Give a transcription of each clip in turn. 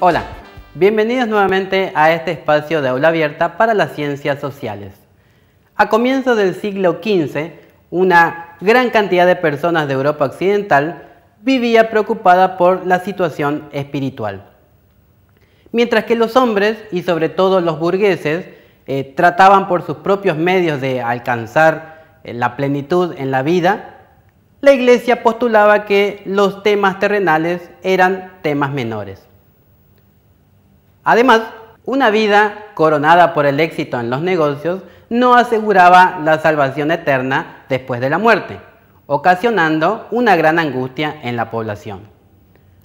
Hola, bienvenidos nuevamente a este espacio de aula abierta para las ciencias sociales. A comienzos del siglo XV, una gran cantidad de personas de Europa Occidental vivía preocupada por la situación espiritual. Mientras que los hombres, y sobre todo los burgueses, trataban por sus propios medios de alcanzar la plenitud en la vida, la Iglesia postulaba que los temas terrenales eran temas menores. Además, una vida coronada por el éxito en los negocios no aseguraba la salvación eterna después de la muerte, ocasionando una gran angustia en la población.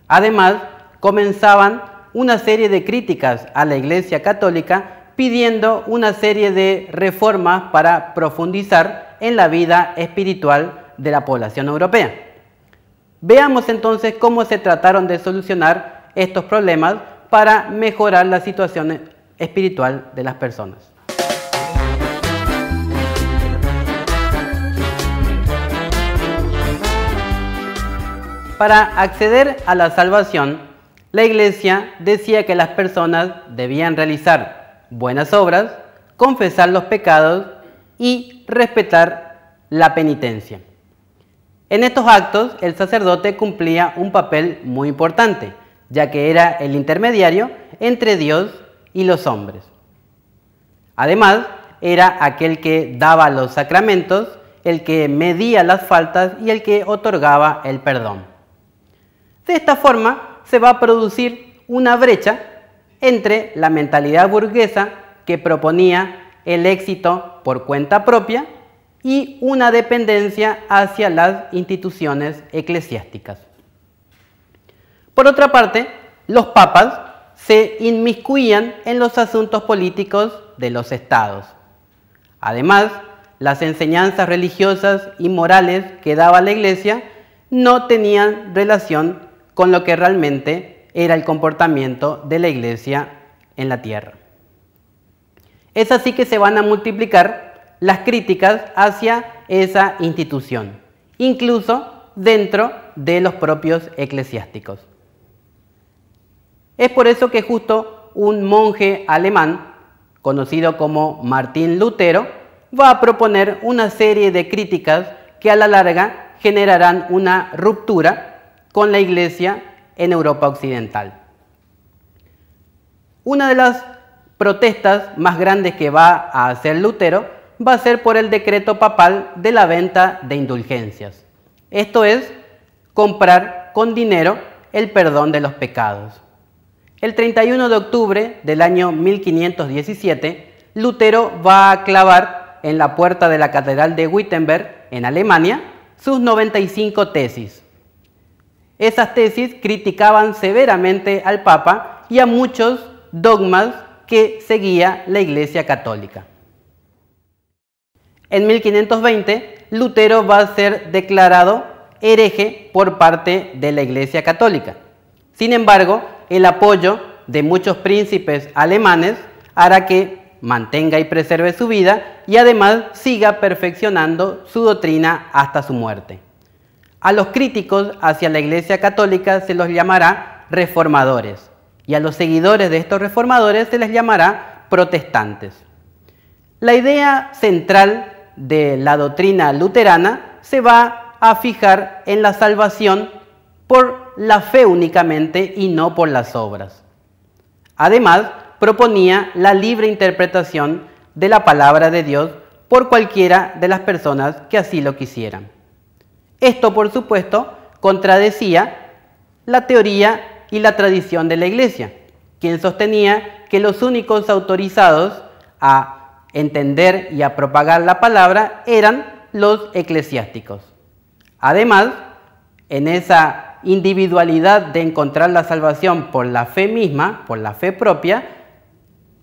Además, comenzaban una serie de críticas a la Iglesia Católica pidiendo una serie de reformas para profundizar en la vida espiritual de la población europea. Veamos entonces cómo se trataron de solucionar estos problemas para mejorar la situación espiritual de las personas. Para acceder a la salvación, la Iglesia decía que las personas debían realizar buenas obras, confesar los pecados y respetar la penitencia. En estos actos, el sacerdote cumplía un papel muy importante, ya que era el intermediario entre Dios y los hombres. Además, era aquel que daba los sacramentos, el que medía las faltas y el que otorgaba el perdón. De esta forma, se va a producir una brecha entre la mentalidad burguesa que proponía el éxito por cuenta propia y una dependencia hacia las instituciones eclesiásticas. Por otra parte, los papas se inmiscuían en los asuntos políticos de los estados. Además, las enseñanzas religiosas y morales que daba la Iglesia no tenían relación con lo que realmente era el comportamiento de la Iglesia en la tierra. Es así que se van a multiplicar las críticas hacia esa institución, incluso dentro de los propios eclesiásticos. Es por eso que justo un monje alemán, conocido como Martín Lutero, va a proponer una serie de críticas que a la larga generarán una ruptura con la Iglesia en Europa Occidental. Una de las protestas más grandes que va a hacer Lutero va a ser por el decreto papal de la venta de indulgencias. Esto es, comprar con dinero el perdón de los pecados. El 31 de octubre del año 1517, Lutero va a clavar en la puerta de la Catedral de Wittenberg, en Alemania, sus 95 tesis. Esas tesis criticaban severamente al Papa y a muchos dogmas que seguía la Iglesia Católica. En 1520, Lutero va a ser declarado hereje por parte de la Iglesia Católica. Sin embargo, el apoyo de muchos príncipes alemanes hará que mantenga y preserve su vida y además siga perfeccionando su doctrina hasta su muerte. A los críticos hacia la Iglesia Católica se los llamará reformadores y a los seguidores de estos reformadores se les llamará protestantes. La idea central de la doctrina luterana se va a fijar en la salvación por la fe únicamente y no por las obras. Además, proponía la libre interpretación de la palabra de Dios por cualquiera de las personas que así lo quisieran. Esto, por supuesto, contradecía la teoría y la tradición de la Iglesia, quien sostenía que los únicos autorizados a entender y a propagar la palabra eran los eclesiásticos. Además, en esa individualidad de encontrar la salvación por la fe misma, por la fe propia,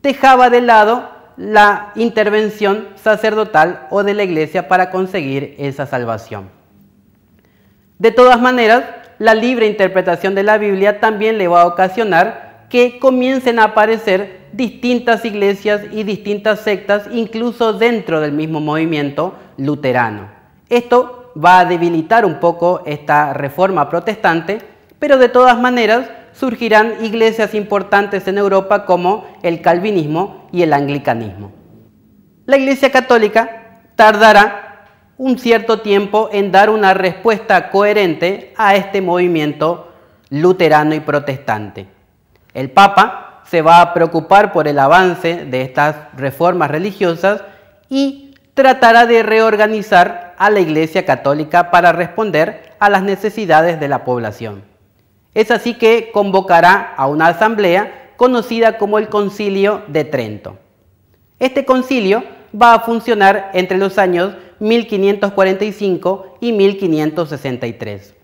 dejaba de lado la intervención sacerdotal o de la Iglesia para conseguir esa salvación. De todas maneras, la libre interpretación de la Biblia también le va a ocasionar que comiencen a aparecer distintas iglesias y distintas sectas, incluso dentro del mismo movimiento luterano. Esto va a debilitar un poco esta reforma protestante, pero de todas maneras surgirán iglesias importantes en Europa como el calvinismo y el anglicanismo. La Iglesia Católica tardará un cierto tiempo en dar una respuesta coherente a este movimiento luterano y protestante. El Papa se va a preocupar por el avance de estas reformas religiosas y tratará de reorganizar a la Iglesia Católica para responder a las necesidades de la población. Es así que convocará a una asamblea conocida como el Concilio de Trento. Este concilio va a funcionar entre los años 1545 y 1563.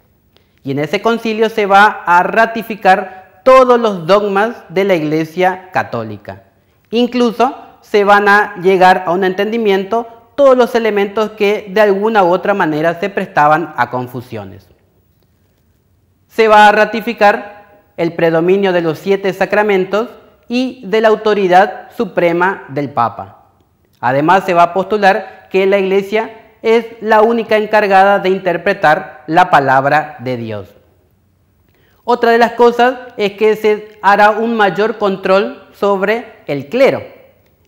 Y en ese concilio se va a ratificar todos los dogmas de la Iglesia Católica. Incluso se van a llegar a un entendimiento todos los elementos que de alguna u otra manera se prestaban a confusiones. Se va a ratificar el predominio de los 7 sacramentos y de la autoridad suprema del Papa. Además, se va a postular que la Iglesia es la única encargada de interpretar la palabra de Dios. Otra de las cosas es que se hará un mayor control sobre el clero.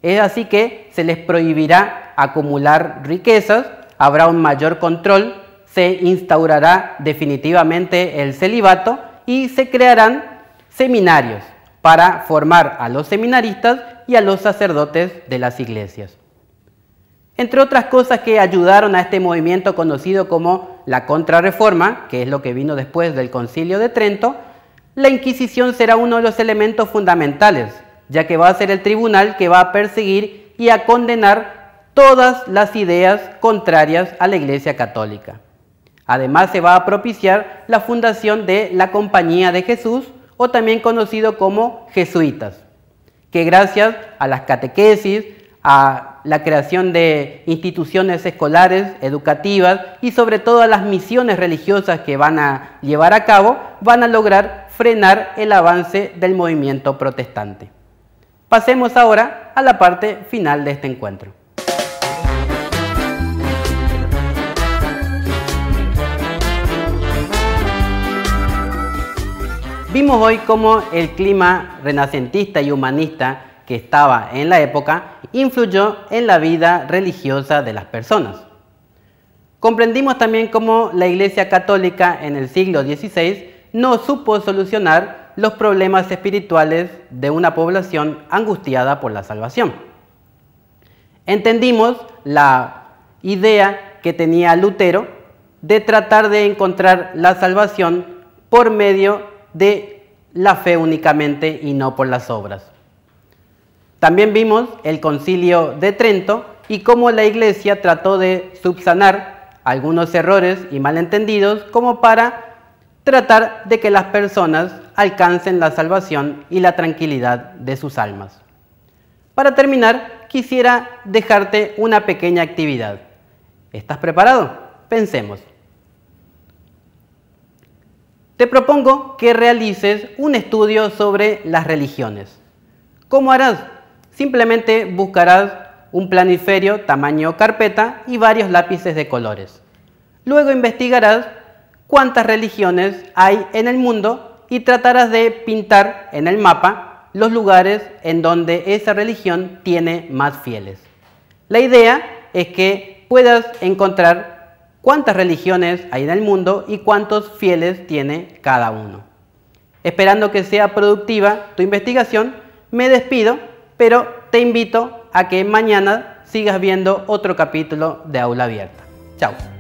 Es así que se les prohibirá acumular riquezas, habrá un mayor control, se instaurará definitivamente el celibato y se crearán seminarios para formar a los seminaristas y a los sacerdotes de las iglesias. Entre otras cosas que ayudaron a este movimiento conocido como la Contrarreforma, que es lo que vino después del Concilio de Trento, la Inquisición será uno de los elementos fundamentales, ya que va a ser el tribunal que va a perseguir y a condenar todas las ideas contrarias a la Iglesia Católica. Además, se va a propiciar la fundación de la Compañía de Jesús, o también conocido como jesuitas, que gracias a las catequesis, a la creación de instituciones escolares, educativas y sobre todo a las misiones religiosas que van a llevar a cabo, van a lograr frenar el avance del movimiento protestante. Pasemos ahora a la parte final de este encuentro. Vimos hoy cómo el clima renacentista y humanista que estaba en la época influyó en la vida religiosa de las personas. Comprendimos también cómo la Iglesia Católica en el siglo XVI no supo solucionar los problemas espirituales de una población angustiada por la salvación. Entendimos la idea que tenía Lutero de tratar de encontrar la salvación por medio de la fe únicamente y no por las obras. También vimos el Concilio de Trento y cómo la Iglesia trató de subsanar algunos errores y malentendidos como para tratar de que las personas alcancen la salvación y la tranquilidad de sus almas. Para terminar, quisiera dejarte una pequeña actividad. ¿Estás preparado? Pensemos. Te propongo que realices un estudio sobre las religiones. ¿Cómo harás? Simplemente buscarás un planiferio tamaño carpeta y varios lápices de colores. Luego investigarás cuántas religiones hay en el mundo y tratarás de pintar en el mapa los lugares en donde esa religión tiene más fieles. La idea es que puedas encontrar cuántas religiones hay en el mundo y cuántos fieles tiene cada uno. Esperando que sea productiva tu investigación, me despido, pero te invito a que mañana sigas viendo otro capítulo de Aula Abierta. Chao.